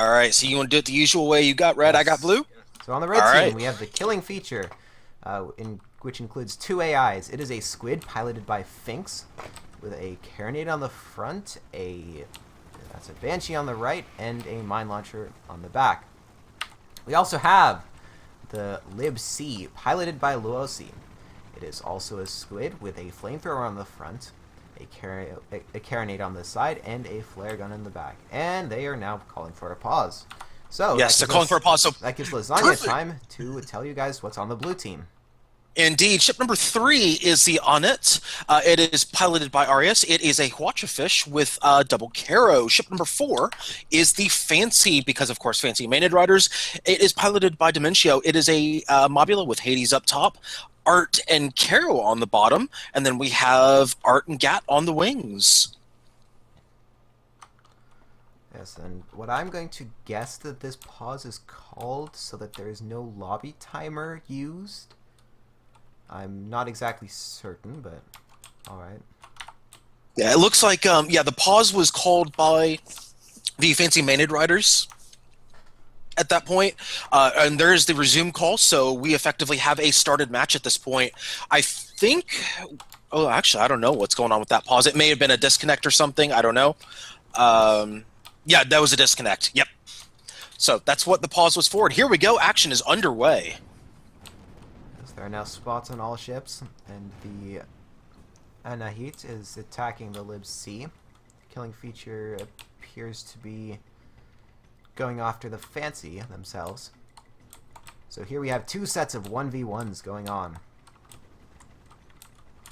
All right, so you want to do it the usual way. You got red, I got Yes. blue? So on the All red team, right. we have the killing feature, which includes two AIs. It is a squid piloted by Finks, with a carronade on the front, that's a banshee on the right, and a mine launcher on the back. We also have the Lib C, piloted by Luosi. It is also a squid with a flamethrower on the front, a carronade on the side, and a flare gun in the back. And they are now calling for a pause. So Yes, they're calling for a pause. So that gives Lysanya perfect. time to tell you guys what's on the blue team. Indeed, ship number 3 is the Onnet. It is piloted by Arias. It is a Hwacha fish with double caro. Ship number 4 is the Fancy, because of course Fancy Maenad Ryders. It is piloted by Dementio. It is a Mobula with Hades up top, Art and Caro on the bottom, and then we have Art and Gat on the wings. Yes, and what I'm going to guess that this pause is called so that there is no lobby timer used. I'm not exactly certain, but alright. Yeah, it looks like the pause was called by the Fancy Maenad Ryders at that point, and there's the resume call, so we effectively have a started match at this point. I think. Oh, actually, I don't know what's going on with that pause. It may have been a disconnect or something. I don't know. Yeah, that was a disconnect. Yep. So that's what the pause was for. And here we go. Action is underway. Yes, there are now spots on all ships, and the Anahit is attacking the Lib C. The killing feature appears to be going after the Fancy themselves. So here we have two sets of 1v1s going on.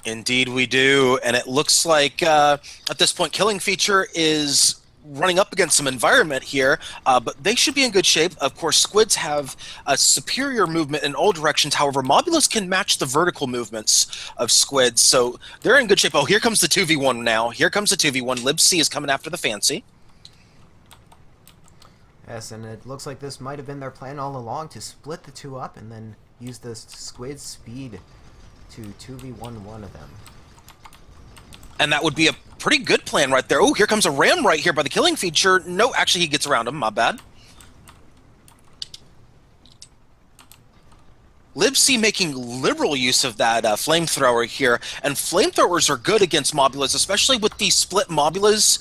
Indeed we do. And it looks like at this point killing feature is running up against some environment here, but they should be in good shape. Of course, squids have a superior movement in all directions. However, mobulas can match the vertical movements of squids, so they're in good shape. Oh, here comes the 2v1 now. Here comes the 2v1. Lib C is coming after the Fancy. Yes, and it looks like this might have been their plan all along, to split the two up and then use the squid speed to 2v1 one of them. And that would be a pretty good plan right there. Oh, here comes a ram right here by the killing feature. No, actually, he gets around him. My bad. Lib C making liberal use of that flamethrower here, and flamethrowers are good against mobulas, especially with the split mobulas,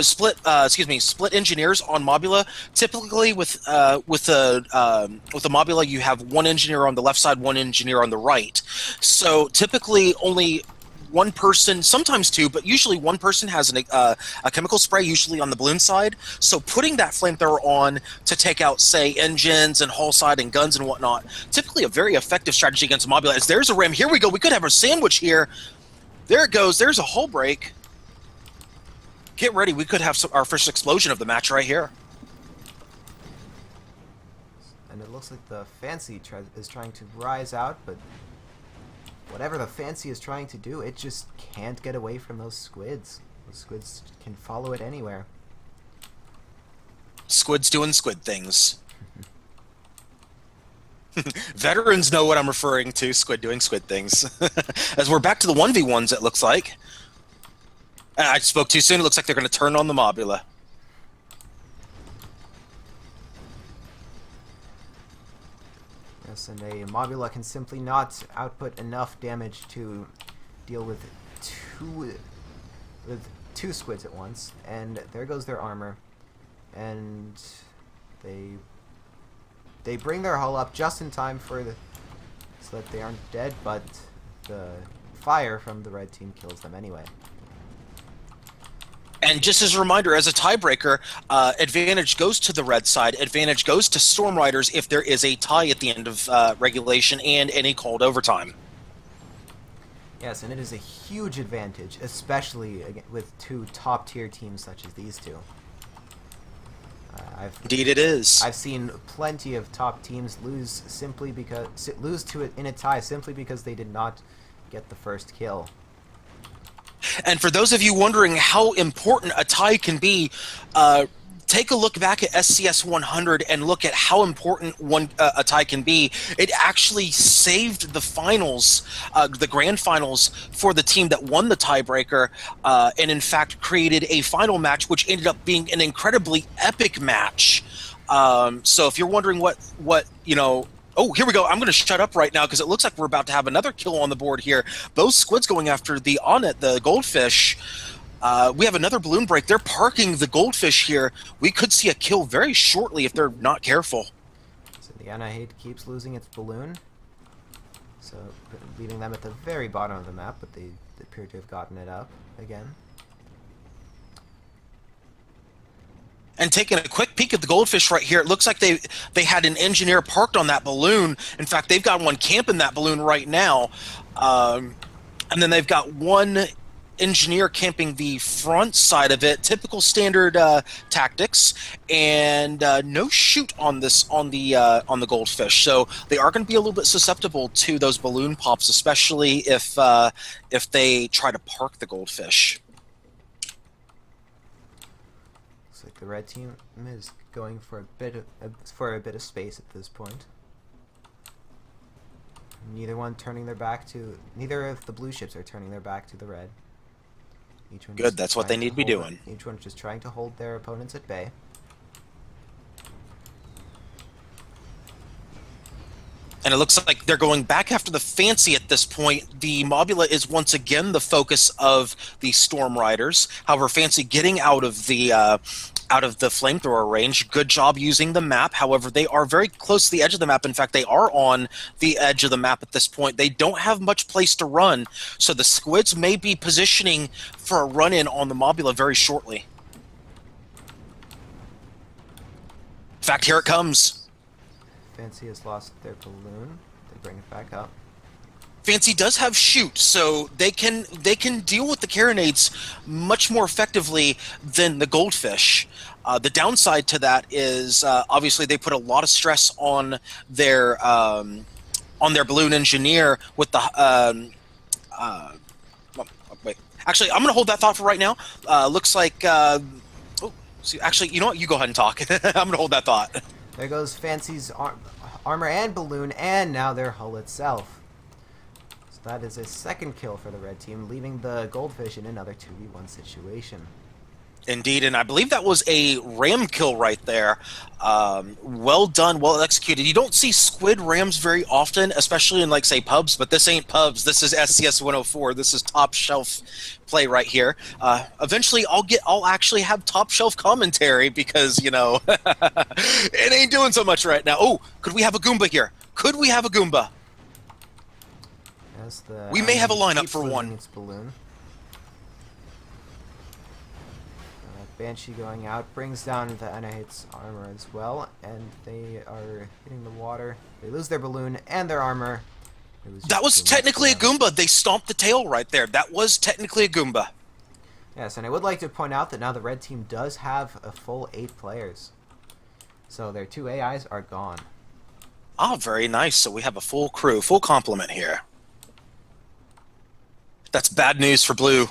split engineers on mobula. Typically, with a mobula, you have one engineer on the left side, one engineer on the right. So typically, only one person, sometimes two, but usually one person has a chemical spray, usually on the balloon side. So putting that flamethrower on to take out, say, engines and hull side and guns and whatnot, typically a very effective strategy against a mobula. As there's a ram. Here we go. We could have a sandwich here. There it goes. There's a hull break. Get ready. We could have our first explosion of the match right here. And it looks like the Fancy is trying to rise out, but whatever the Fancy is trying to do, it just can't get away from those squids. Those squids can follow it anywhere. Squids doing squid things. Veterans know what I'm referring to. Squid doing squid things. As we're back to the 1v1s, it looks like. I spoke too soon. It looks like they're going to turn on the mobula. Yes, and a Mobula can simply not output enough damage to deal with two squids at once. And there goes their armor. And they bring their hull up just in time so that they aren't dead, but the fire from the red team kills them anyway. And just as a reminder, as a tiebreaker, advantage goes to the red side. Advantage goes to Storm Riders if there is a tie at the end of regulation and any called overtime. Yes, and it is a huge advantage, especially with two top-tier teams such as these two. Indeed, it is. I've seen plenty of top teams lose to it in a tie simply because they did not get the first kill. And for those of you wondering how important a tie can be, take a look back at SCS 100 and look at how important a tie can be. It actually saved the finals, the grand finals, for the team that won the tiebreaker, and in fact created a final match which ended up being an incredibly epic match So if you're wondering what oh, here we go. I'm going to shut up right now because it looks like we're about to have another kill on the board here. Both squids going after the Onnet, the goldfish. We have another balloon break. They're parking the goldfish here. We could see a kill very shortly if they're not careful. So the Anahate keeps losing its balloon. So leaving them at the very bottom of the map, but they appear to have gotten it up again. And taking a quick peek at the goldfish right here, it looks like they had an engineer parked on that balloon. In fact, they've got one camping that balloon right now. And then they've got one engineer camping the front side of it. Typical standard tactics, and no shoot on the goldfish. So they are going to be a little bit susceptible to those balloon pops, especially if they try to park the goldfish. Like the red team is going for a bit of space at this point. Neither of the blue ships are turning their back to the red. Each one Good, that's what they need to be doing. Each one's just trying to hold their opponents at bay. And it looks like they're going back after the Fancy at this point. The Mobula is once again the focus of the Storm Riders. However, Fancy getting out of the flamethrower range. Good job using the map. However, they are very close to the edge of the map. In fact, they are on the edge of the map at this point. They don't have much place to run, so the squids may be positioning for a run-in on the Mobula very shortly. In fact, here it comes. Fancy has lost their balloon. They bring it back up. Fancy does have shoot, so they can deal with the carronades much more effectively than the goldfish. The downside to that is obviously they put a lot of stress on their balloon engineer with the. Wait, actually, I'm going to hold that thought for right now. Looks like. Actually, you know what? You go ahead and talk. I'm going to hold that thought. There goes Fancy's armor and balloon, and now their hull itself. So that is a second kill for the red team, leaving the goldfish in another 2v1 situation. Indeed, and I believe that was a ram kill right there. Well done, well executed. You don't see squid rams very often, especially in, like, say, pubs, but this ain't pubs. This is SCS 104. This is top shelf play right here. Eventually, I'll actually have top shelf commentary because, you know, it ain't doing so much right now. Oh, could we have a Goomba here? Could we have a Goomba? We may have a lineup for one. Its balloon. Banshee going out brings down the Anahate's armor as well, and they are hitting the water. They lose their balloon and their armor. That was technically a Goomba. They stomped the tail right there. That was technically a Goomba. Yes, and I would like to point out that now the red team does have a full 8 players. So their 2 AIs are gone. Oh, very nice. So we have a full crew, full complement here. That's bad news for blue.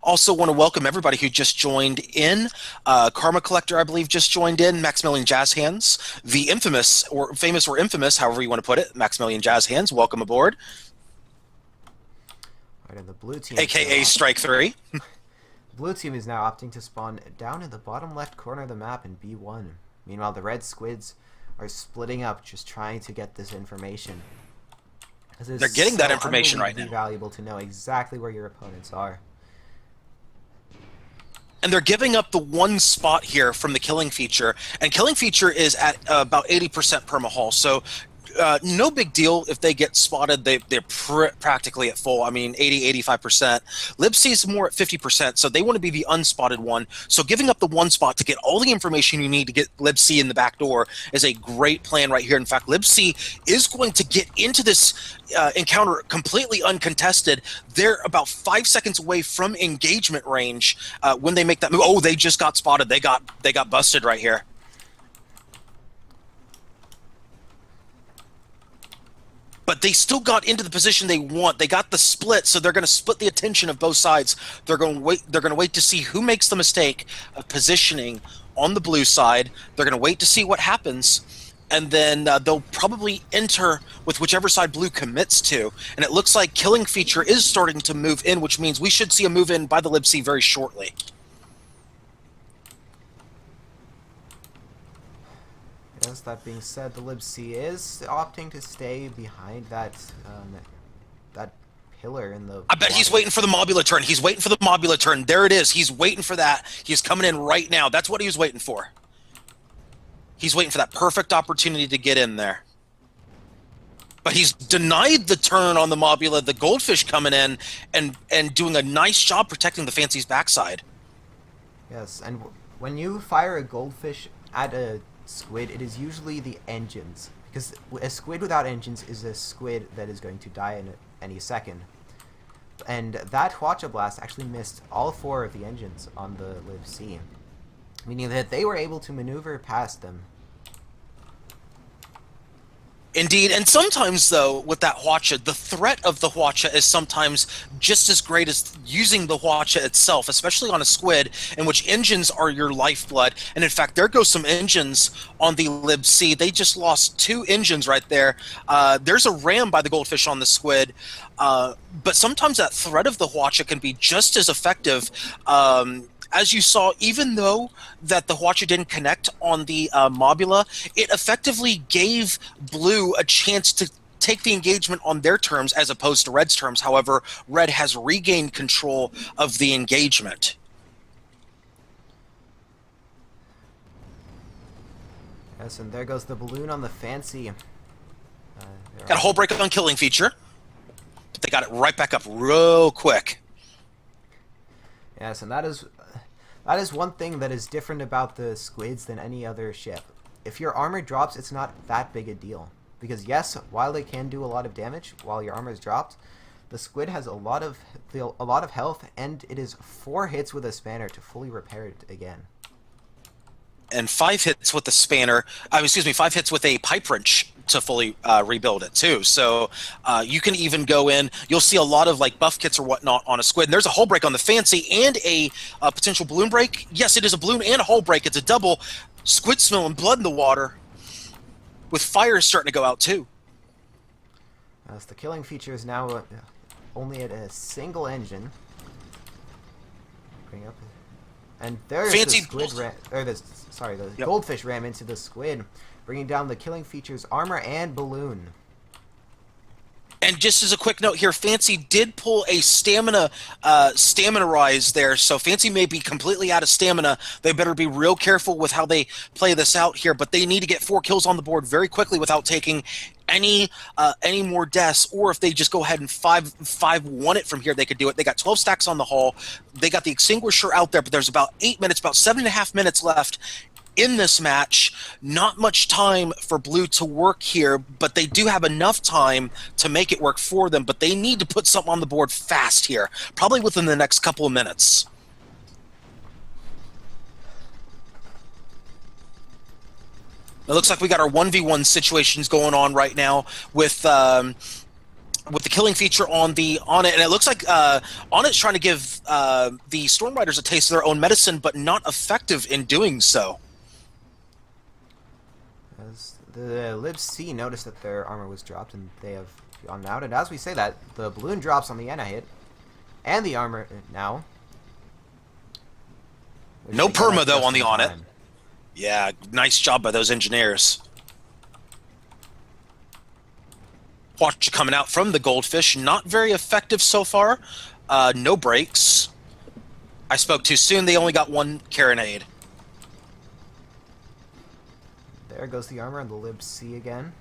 Also want to welcome everybody who just joined in. Karma Collector, I believe, just joined in. Maximilian Jazz Hands. The infamous, or famous or infamous, however you want to put it, Maximilian Jazz Hands, welcome aboard. Right, and the blue team, AKA Strike 3. Blue team is now opting to spawn down in the bottom left corner of the map in B1. Meanwhile, the red squids are splitting up, just trying to get this information. They're getting that information right now. It's valuable to know exactly where your opponents are. And they're giving up the one spot here from the killing feature. And killing feature is at about 80% perma-hull. So no big deal if they get spotted. They're practically at full. I mean, 80, 85%. Libc's more at 50%, so they want to be the unspotted one. So giving up the one spot to get all the information you need to get Libc in the back door is a great plan right here. In fact, Libc is going to get into this encounter completely uncontested. They're about 5 seconds away from engagement range when they make that move. Oh, they just got spotted. They got busted right here. But they still got into the position they want. They got the split, so they're going to split the attention of both sides. They're going to wait to see who makes the mistake of positioning on the blue side. They're going to wait to see what happens. and then they'll probably enter with whichever side blue commits to. And it looks like killing feature is starting to move in, which means we should see a move in by the Lib C very shortly. Yes, that being said, the Lib C is opting to stay behind that that pillar in the... I bet he's waiting for the Mobula turn. He's waiting for the Mobula turn. There it is. He's waiting for that. He's coming in right now. That's what he was waiting for. He's waiting for that perfect opportunity to get in there. But he's denied the turn on the Mobula, the Goldfish coming in and doing a nice job protecting the Fancy's backside. Yes, and when you fire a Goldfish at a squid, it is usually the engines. Because a squid without engines is a squid that is going to die in any second. And that Hwacha Blast actually missed all 4 of the engines on the Lib C, meaning that they were able to maneuver past them. Indeed, and sometimes, though, with that Hwacha, the threat of the Hwacha is sometimes just as great as using the Hwacha itself, especially on a squid, in which engines are your lifeblood. And in fact, there goes some engines on the Lib C. They just lost 2 engines right there. There's a ram by the Goldfish on the squid, but sometimes that threat of the Hwacha can be just as effective. As you saw, even though that the Hwacha didn't connect on the Mobula, it effectively gave Blue a chance to take the engagement on their terms as opposed to Red's terms. However, Red has regained control of the engagement. Yes, and there goes the balloon on the Fancy. Got a whole break on killing feature, but they got it right back up real quick. Yes, and that is one thing that is different about the squids than any other ship. If your armor drops, it's not that big a deal. Because yes, while they can do a lot of damage while your armor is dropped, the squid has a lot of health, and it is 4 hits with a spanner to fully repair it again. And 5 hits with the spanner, 5 hits with a pipe wrench to fully rebuild it too. So you can even go in, you'll see a lot of like buff kits or whatnot on a squid. And there's a hull break on the Fancy and a potential balloon break. Yes, it is a balloon and a hull break. It's a double. Squid smelling blood in the water with fire starting to go out too. As the killing feature is now only at a single engine. Bring up, and there's Fancy the squid the Goldfish ram into the squid, bringing down the killing feature's armor and balloon. And just as a quick note here, Fancy did pull a stamina rise there, so Fancy may be completely out of stamina. They better be real careful with how they play this out here, but they need to get 4 kills on the board very quickly without taking any more deaths, or if they just go ahead and 5-1 it from here, they could do it. They got 12 stacks on the hull. They got the extinguisher out there, but there's about 8 minutes, about 7.5 minutes left in this match. Not much time for Blue to work here, but they do have enough time to make it work for them, but they need to put something on the board fast here, probably within the next couple of minutes. It looks like we got our 1v1 situations going on right now with the killing feature on it, and it looks like on it's trying to give the Storm Riders a taste of their own medicine, but not effective in doing so. As the Lib C noticed that their armor was dropped, and they have gone out. And as we say that, the balloon drops on the Anna hit, and the armor now. No perma though on the on it. Yeah, nice job by those engineers. Watch coming out from the Goldfish, not very effective so far. No breaks. I spoke too soon. They only got 1 carronade. There goes the armor on the Lib C again.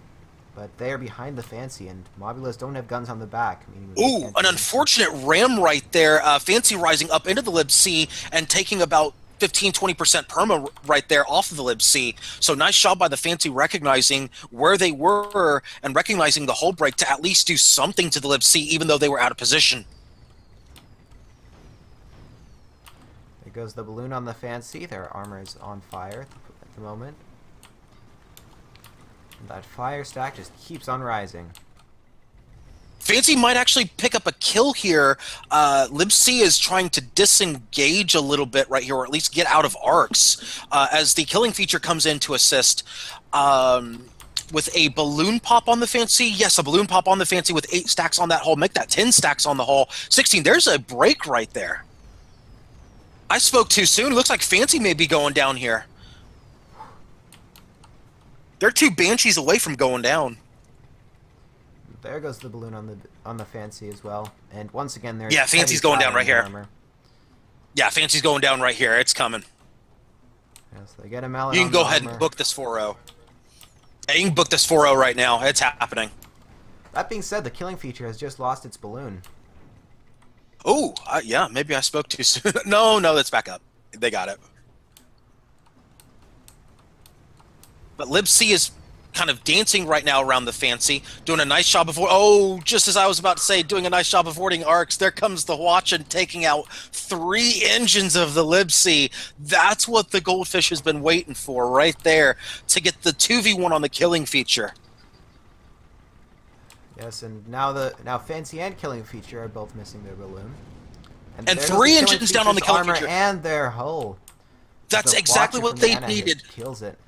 But they are behind the Fancy, and Mobulas don't have guns on the back. Ooh, an unfortunate ram right there. Fancy rising up into the Lib C and taking about 15-20% perma right there off of the Lib C. So nice job by the Fancy recognizing where they were and recognizing the hull break to at least do something to the Lib C, even though they were out of position. There goes the balloon on the Fancy. Their armor is on fire at the moment. And that fire stack just keeps on rising. Fancy might actually pick up a kill here. Lib C is trying to disengage a little bit right here, or at least get out of arcs, as the killing feature comes in to assist. with a balloon pop on the Fancy. Yes, a balloon pop on the Fancy with 8 stacks on that hull. Make that 10 stacks on the hull. 16. There's a break right there. I spoke too soon. Looks like Fancy may be going down here. They're 2 Banshees away from going down. There goes the balloon on the Fancy as well. And once again, there's Fancy's going down right here. Armor. Yeah, Fancy's going down right here. It's coming. Yes, they get a mallet. You can go ahead and book this 4-0. Yeah, you can book this 4-0 right now. It's happening. That being said, the killing feature has just lost its balloon. Oh, yeah, maybe I spoke too soon. No, that's back up. They got it. But Lib C is kind of dancing right now around the Fancy, doing a nice job of... Oh, just as I was about to say, doing a nice job of avoiding arcs, there comes the Watch and taking out 3 engines of the Lib C. That's what the Goldfish has been waiting for right there, to get the 2v1 on the killing feature. Yes, and now Fancy and killing feature are both missing their balloon. And 3 engines down on the killing feature. And their hull. That's exactly what they needed. Kills it.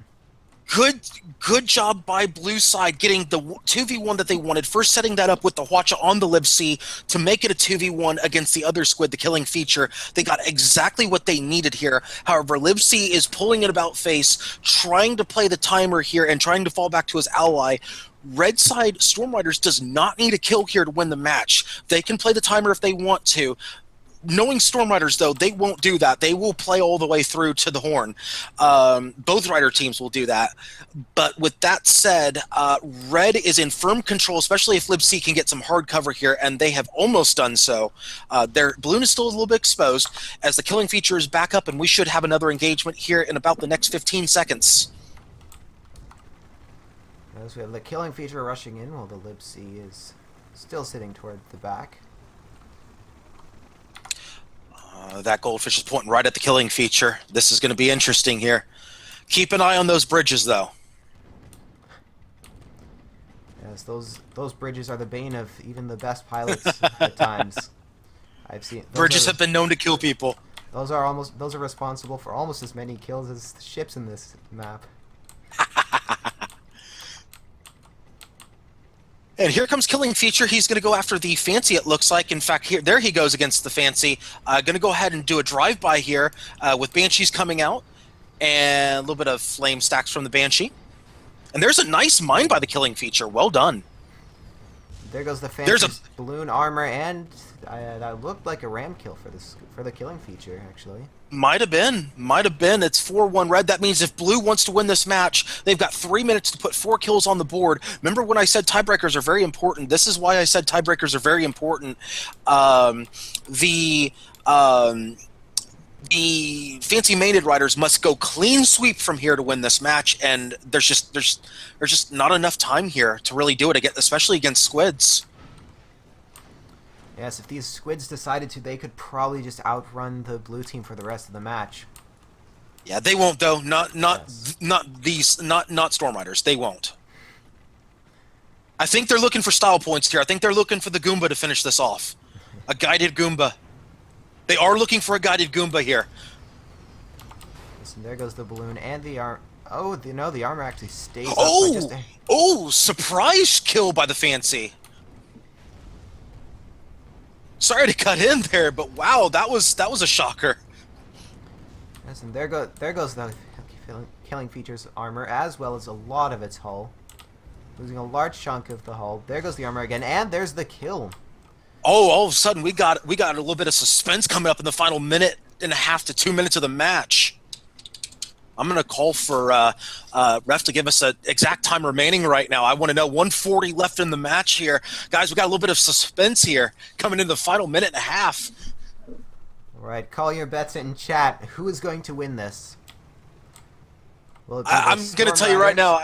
Good job by Blue side getting the 2v1 that they wanted. First setting that up with the Hwacha on the Lib C to make it a 2v1 against the other squid, the killing feature. They got exactly what they needed here. However, Lib C is pulling it about face, trying to play the timer here and trying to fall back to his ally. Red side Storm Riders does not need a kill here to win the match. They can play the timer if they want to. Knowing Storm Riders, though, they won't do that. They will play all the way through to the horn. Both Rider teams will do that. But with that said, Red is in firm control, especially if Lib C can get some hard cover here, and they have almost done so. Their balloon is still a little bit exposed as the killing feature is back up, and we should have another engagement here in about the next 15 seconds. As we have the killing feature rushing in while the Lib C is still sitting toward the back. That Goldfish is pointing right at the killing feature. This is going to be interesting here. Keep an eye on those bridges, though. Yes, those bridges are the bane of even the best pilots at times. I've seen bridges have been known to kill people. Those are responsible for almost as many kills as the ships in this map. And here comes killing feature. He's going to go after the Fancy, it looks like. In fact, there he goes against the Fancy. Going to go ahead and do a drive-by here with Banshees coming out. And a little bit of flame stacks from the Banshee. And there's a nice mine by the killing feature. Well done. There goes the Fancy's balloon armor, and that looked like a ram kill for the killing feature, actually. Might have been. It's 4-1 Red. That means if Blue wants to win this match, they've got 3 minutes to put 4 kills on the board. Remember when I said tiebreakers are very important? This is why I said tiebreakers are very important. The Fancy Maenad Ryders must go clean sweep from here to win this match, and there's just not enough time here to really do it, especially against squids. Yes, if these squids decided to, they could probably just outrun the blue team for the rest of the match. Yeah, they won't though. Not Storm Riders. They won't. I think they're looking for style points here. I think they're looking for the Goomba to finish this off. A guided Goomba. They are looking for a guided Goomba here. Listen, there goes the balloon and the arm. Oh, the armor actually stays up. Oh, surprise kill by the Fancy. Sorry to cut in there, but wow, that was a shocker. Yes, and there goes the killing feature's armor, as well as a lot of its hull. Losing a large chunk of the hull. There goes the armor again, and there's the kill. Oh, all of a sudden we got a little bit of suspense coming up in the final minute and a half to 2 minutes of the match. I'm going to call for ref to give us an exact time remaining right now. I want to know 1:40 left in the match here. Guys, we got a little bit of suspense here coming into the final minute and a half. All right, call your bets in chat. Who is going to win this? I'm going to tell you right now.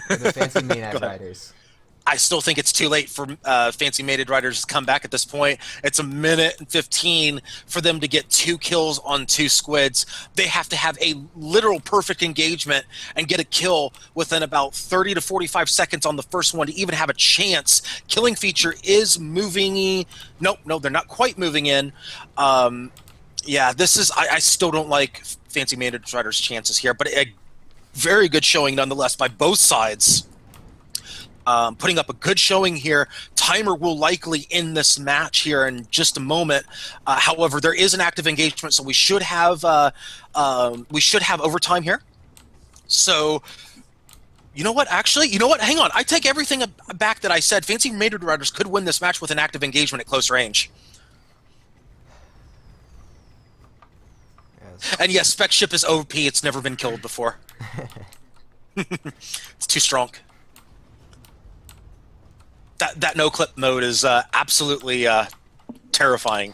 The Fancy Maenad Ryders. I still think it's too late for Fancy Maenad Ryders to come back at this point. It's 1:15 for them to get 2 kills on 2 squids. They have to have a literal perfect engagement and get a kill within about 30 to 45 seconds on the first one to even have a chance. Killing feature is moving. No, they're not quite moving in. Yeah, this is. I still don't like Fancy Maenad Ryders' chances here, but a very good showing nonetheless by both sides. putting up a good showing here. Timer will likely end this match here in just a moment. However, there is an active engagement, so we should have overtime here. So, you know what? Actually, you know what? Hang on. I take everything back that I said. Fancy Maenad Ryders could win this match with an active engagement at close range. Yes. And yes, Spec Ship is OP. It's never been killed before. It's too strong. That no-clip mode is absolutely terrifying.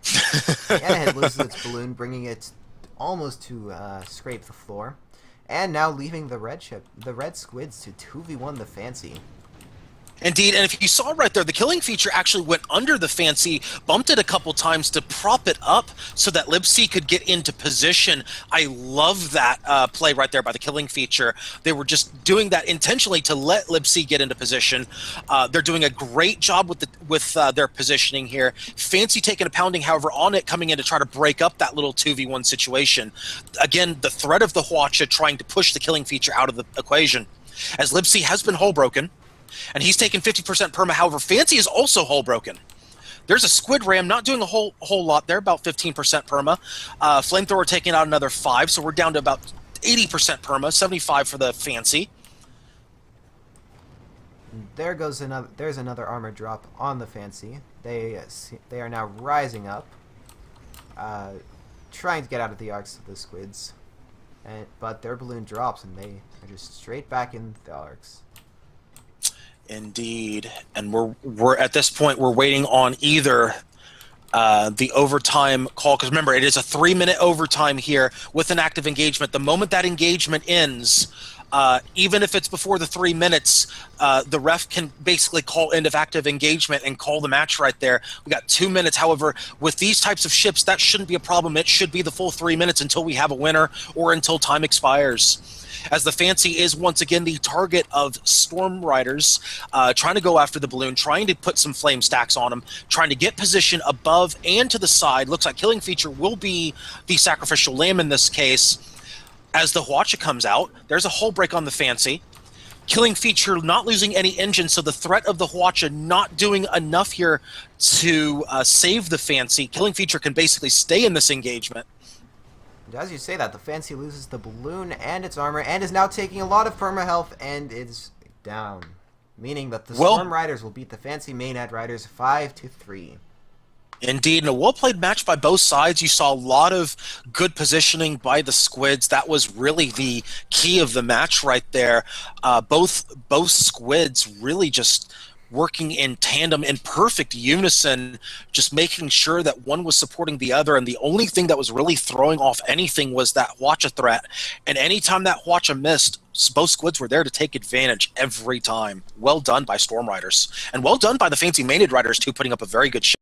Maenad loses its balloon, bringing it almost to scrape the floor. And now leaving the red squids to 2v1 the Fancy. Indeed, and if you saw right there, the killing feature actually went under the Fancy, bumped it a couple times to prop it up so that libc could get into position. I love that play right there by the killing feature. They were just doing that intentionally to let libc get into position. They're doing a great job with their positioning here. Fancy taking a pounding, however, on it, coming in to try to break up that little 2v1 situation. Again, the threat of the Hwacha trying to push the killing feature out of the equation, as libc has been hull broken. And he's taken 50% perma. However, Fancy is also hull broken. There's a Squid Ram not doing a whole lot there, about 15% perma. Flamethrower taking out another 5, so we're down to about 80% perma, 75 for the Fancy. There's another armor drop on the Fancy. They are now rising up, trying to get out of the arcs of the squids, but their balloon drops and they are just straight back in the arcs. Indeed, and we're at this point we're waiting on either the overtime call, because remember it is a 3-minute overtime here with an active engagement. The moment that engagement ends, even if it's before the 3 minutes, the ref can basically call end of active engagement and call the match right there. We got 2 minutes. However, with these types of ships, that shouldn't be a problem. It should be the full 3 minutes until we have a winner or until time expires, as the Fancy is once again the target of Storm Riders, trying to go after the balloon, trying to put some flame stacks on them, trying to get position above and to the side. Looks like killing feature will be the sacrificial lamb in this case. As the Hwacha comes out, there's a hull break on the Fancy. Killing feature not losing any engine, so the threat of the Hwacha not doing enough here to save the Fancy. Killing feature can basically stay in this engagement. As you say that, the Fancy loses the balloon and its armor and is now taking a lot of perma health and is down, meaning that the Storm Riders will beat the Fancy Maenad Ryders 5-3. Indeed, and a well-played match by both sides. You saw a lot of good positioning by the squids. That was really the key of the match right there. Both squids really just working in tandem, in perfect unison, just making sure that one was supporting the other, and the only thing that was really throwing off anything was that Hwacha threat. And anytime that Hwacha missed, both squids were there to take advantage every time. Well done by Storm Riders, and well done by the Fancy Maenad Ryders too, putting up a very good show.